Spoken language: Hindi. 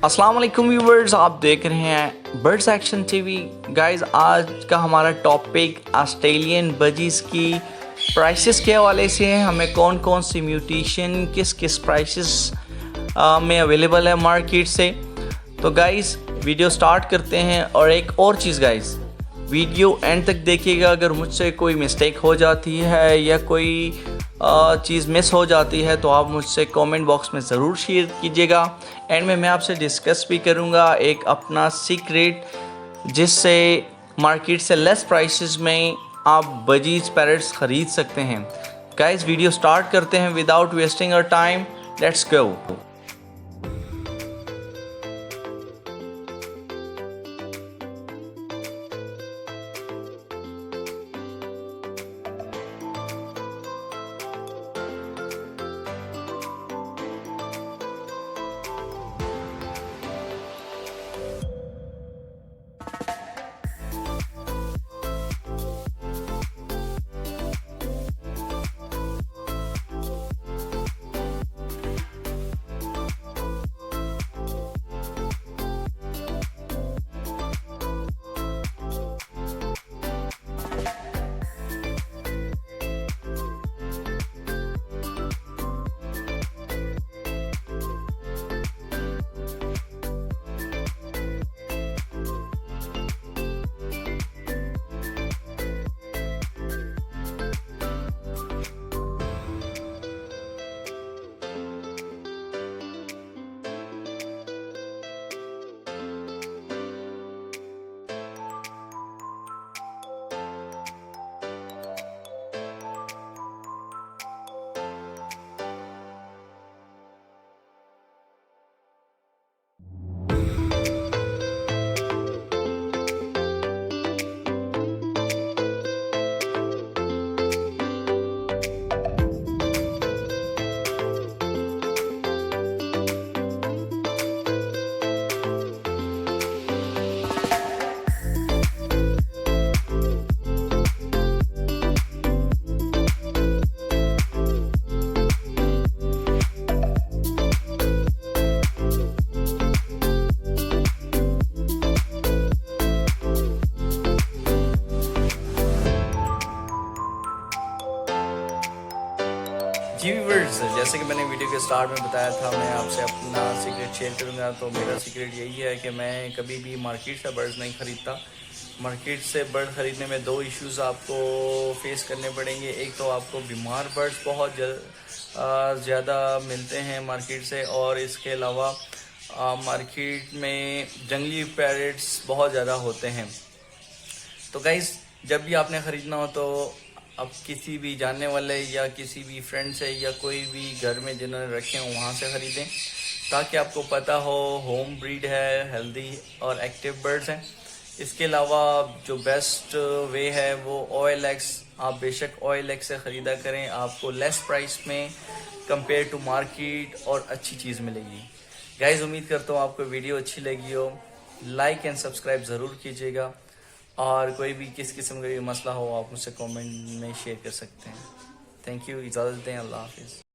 अस्सलाम वालेकुम व्यूवर्स, आप देख रहे हैं बर्ड्स एक्शन टीवी। गाइस, आज का हमारा टॉपिक ऑस्ट्रेलियन बजीज की प्राइसेस के हवाले से है। हमें कौन कौन सी म्यूटेशन किस किस प्राइसेस में अवेलेबल है मार्केट से। तो गाइस, वीडियो स्टार्ट करते हैं। और एक और चीज़ गाइस, वीडियो एंड तक देखिएगा। अगर मुझसे कोई मिस्टेक हो जाती है या कोई चीज़ मिस हो जाती है तो आप मुझसे कमेंट बॉक्स में ज़रूर शेयर कीजिएगा। एंड में मैं आपसे डिस्कस भी करूँगा एक अपना सीक्रेट, जिससे मार्केट से लेस प्राइसेस में आप बजीज पैरट्स ख़रीद सकते हैं। गाइस, वीडियो स्टार्ट करते हैं without wasting our time. Let's go. जी व्यूअर्स, जैसे कि मैंने वीडियो के स्टार्ट में बताया था, मैं आपसे अपना सीक्रेट शेयर करूंगा। तो मेरा सीक्रेट यही है कि मैं कभी भी मार्केट से बर्ड्स नहीं ख़रीदता। मार्केट से बर्ड ख़रीदने में दो इश्यूज़ आपको फेस करने पड़ेंगे। एक तो आपको बीमार बर्ड्स बहुत ज़्यादा मिलते हैं मार्केट से, और इसके अलावा मार्केट में जंगली पैरट्स बहुत ज़्यादा होते हैं। तो गाइस, जब भी आपने ख़रीदना हो तो अब किसी भी जानने वाले या किसी भी फ्रेंड से या कोई भी घर में जिन्होंने रखे हों वहाँ से ख़रीदें, ताकि आपको पता हो होम ब्रीड है, हेल्दी और एक्टिव बर्ड्स हैं। इसके अलावा जो बेस्ट वे है वो OLX, आप बेशक OLX से ख़रीदा करें, आपको लेस प्राइस में कंपेयर टू मार्केट और अच्छी चीज़ मिलेगी। गाइस, उम्मीद करता हूँ आपको वीडियो अच्छी लगी हो। लाइक एंड सब्सक्राइब ज़रूर कीजिएगा, और कोई भी किस किस्म का भी मसला हो आप मुझसे कमेंट में शेयर कर सकते हैं। थैंक यू, इजाज़त दें, अल्लाह हाफिज़।